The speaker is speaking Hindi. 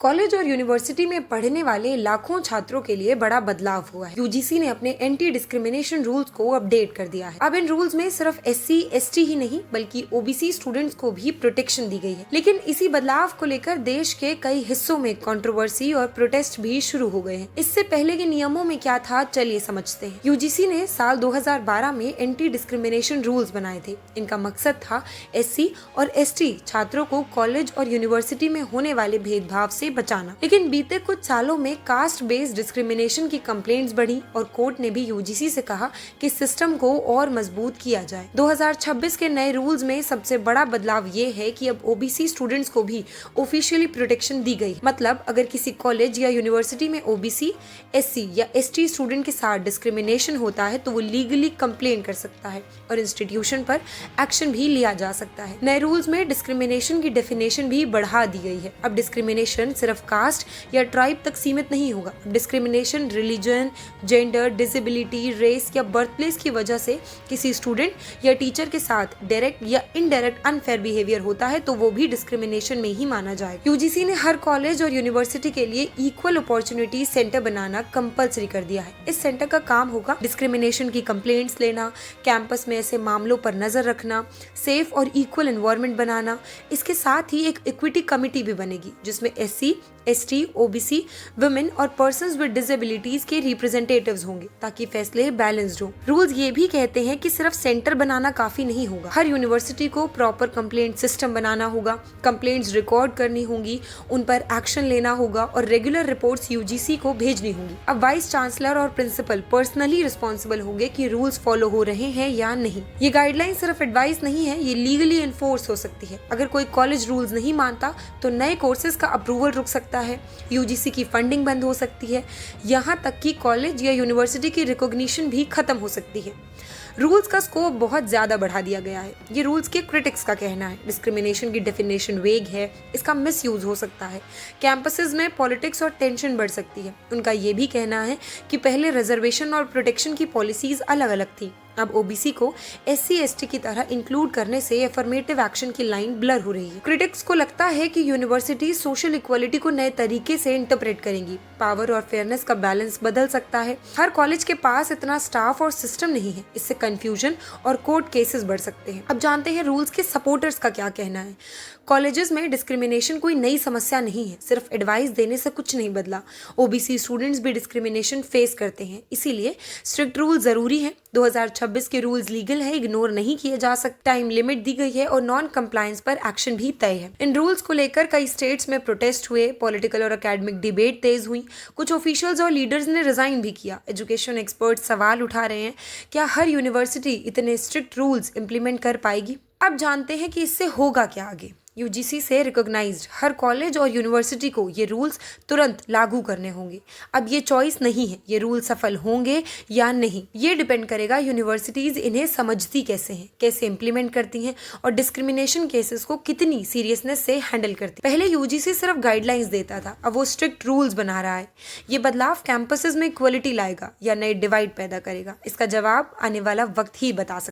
कॉलेज और यूनिवर्सिटी में पढ़ने वाले लाखों छात्रों के लिए बड़ा बदलाव हुआ है। यूजीसी ने अपने एंटी डिस्क्रिमिनेशन रूल्स को अपडेट कर दिया है। अब इन रूल्स में सिर्फ एससी, एसटी ही नहीं बल्कि ओबीसी स्टूडेंट्स को भी प्रोटेक्शन दी गई है। लेकिन इसी बदलाव को लेकर देश के कई हिस्सों में कंट्रोवर्सी और प्रोटेस्ट भी शुरू हो गए हैं। इससे पहले के नियमों में क्या था, चलिए समझते हैं। यूजीसी ने साल 2012 में एंटी डिस्क्रिमिनेशन रूल्स बनाए थे। इनका मकसद था एससी और एसटी छात्रों को कॉलेज और यूनिवर्सिटी में होने वाले भेदभाव से बचाना। लेकिन बीते कुछ सालों में कास्ट बेस्ड डिस्क्रिमिनेशन की कंप्लेंट्स बढ़ी और कोर्ट ने भी यूजीसी से कहा कि सिस्टम को और मजबूत किया जाए। 2026 के नए रूल्स में सबसे बड़ा बदलाव ये है कि अब ओबीसी स्टूडेंट्स को भी ऑफिशियली प्रोटेक्शन दी गई। मतलब अगर किसी कॉलेज या यूनिवर्सिटी में ओबीसी, एससी या एसटी स्टूडेंट के साथ डिस्क्रिमिनेशन होता है तो वो लीगली कंप्लेन कर सकता है और इंस्टीट्यूशन पर एक्शन भी लिया जा सकता है। नए रूल्स में डिस्क्रिमिनेशन की डेफिनेशन भी बढ़ा दी गई है। अब डिस्क्रिमिनेशन सिर्फ कास्ट या ट्राइब तक सीमित नहीं होगा। Discrimination religion, gender, disability, race या बर्थ प्लेस की वजह से किसी स्टूडेंट या टीचर के साथ डायरेक्ट या इनडायरेक्ट अनफेयर बिहेवियर होता है तो वो भी डिस्क्रिमिनेशन में ही माना जाएगा। यूजीसी ने हर कॉलेज और यूनिवर्सिटी के लिए इक्वल अपॉर्चुनिटी सेंटर बनाना कंपलसरी कर दिया है। इस सेंटर का काम होगा डिस्क्रिमिनेशन की कंप्लेंट्स लेना, कैंपस में ऐसे मामलों पर नजर रखना, सेफ और इक्वल एनवायरनमेंट बनाना। इसके साथ ही एक इक्विटी कमेटी भी बनेगी जिसमें एससी, एसटी, ओबीसी, वुमेन और पर्सन्स विद डिसेबिलिटीज के रिप्रेजेंटेटिव्स होंगे ताकि फैसले बैलेंस्ड हो। रूल्स ये भी कहते हैं कि सिर्फ सेंटर बनाना काफी नहीं होगा। हर यूनिवर्सिटी को प्रॉपर कंप्लेंट सिस्टम बनाना होगा, कंप्लेंट्स रिकॉर्ड करनी होंगी, उन पर एक्शन लेना होगा और रेगुलर रिपोर्ट्स यूजीसी को भेजनी होंगी। अब वाइस चांसलर और प्रिंसिपल पर्सनली रिस्पॉन्सिबल होंगे कि रूल्स फॉलो हो रहे हैं या नहीं। ये गाइडलाइन सिर्फ एडवाइस नहीं है, ये लीगली एनफोर्स हो सकती है। अगर कोई कॉलेज रूल्स नहीं मानता तो नए कोर्सेज का अप्रूवल रुक सकता है, यूजीसी की फंडिंग बंद हो सकती है, यहाँ तक कि कॉलेज या यूनिवर्सिटी की रिकॉग्निशन भी खत्म हो सकती है। रूल्स का स्कोप बहुत ज्यादा बढ़ा दिया गया है। ये रूल्स के क्रिटिक्स का कहना है डिस्क्रिमिनेशन की डेफिनेशन वेग है, इसका मिसयूज हो सकता है, कैंपसेस में पॉलिटिक्स और टेंशन बढ़ सकती है। उनका ये भी कहना है कि पहले रिजर्वेशन और प्रोटेक्शन की पॉलिसीज अलग अलग थी, अब ओबीसी को एससी एसटी की तरह इंक्लूड करने से अफर्मेटिव एक्शन की लाइन ब्लर हो रही है। क्रिटिक्स को लगता है कि यूनिवर्सिटी सोशल इक्वालिटी को नए तरीके से इंटरप्रेट करेंगी, पावर और फेयरनेस का बैलेंस बदल सकता है। हर कॉलेज के पास इतना स्टाफ और सिस्टम नहीं है, इससे कंफ्यूजन और कोर्ट केसेस बढ़ सकते हैं। अब जानते हैं रूल्स के सपोर्टर्स का क्या कहना है। कॉलेजेस में डिस्क्रिमिनेशन कोई नई समस्या नहीं है, सिर्फ एडवाइस देने से कुछ नहीं बदला। ओबीसी स्टूडेंट्स भी डिस्क्रिमिनेशन फेस करते हैं, इसीलिए स्ट्रिक्ट रूल जरूरी है। 2026 के रूल्स लीगल है, इग्नोर नहीं किए जा सकते। टाइम लिमिट दी गई है और नॉन कंप्लायंस पर एक्शन भी तय है। इन रूल्स को लेकर कई स्टेट्स में प्रोटेस्ट हुए, पॉलिटिकल और एकेडमिक डिबेट तेज हुई, कुछ ऑफिशियल्स और लीडर्स ने रिजाइन भी किया। एजुकेशन एक्सपर्ट सवाल उठा रहे हैं, क्या हर यूनिवर्सिटी इतने स्ट्रिक्ट रूल्स इंप्लीमेंट कर पाएगी? अब जानते हैं कि इससे होगा क्या आगे। यूजीसी से रिकॉग्नाइज्ड हर कॉलेज और यूनिवर्सिटी को ये रूल्स तुरंत लागू करने होंगे। अब ये चॉइस नहीं है, ये रूल सफल होंगे या नहीं ये डिपेंड करेगा यूनिवर्सिटीज इन्हें समझती कैसे हैं, कैसे इंप्लीमेंट करती हैं और डिस्क्रिमिनेशन केसेस को कितनी सीरियसनेस से हैंडल करती। पहले यूजीसी सिर्फ गाइडलाइंस देता था, अब वो स्ट्रिक्ट रूल्स बना रहा है। ये बदलाव कैंपसेस में इक्वलिटी लाएगा या नए डिवाइड पैदा करेगा? इसका जवाब आने वाला वक्त ही बता सकता है।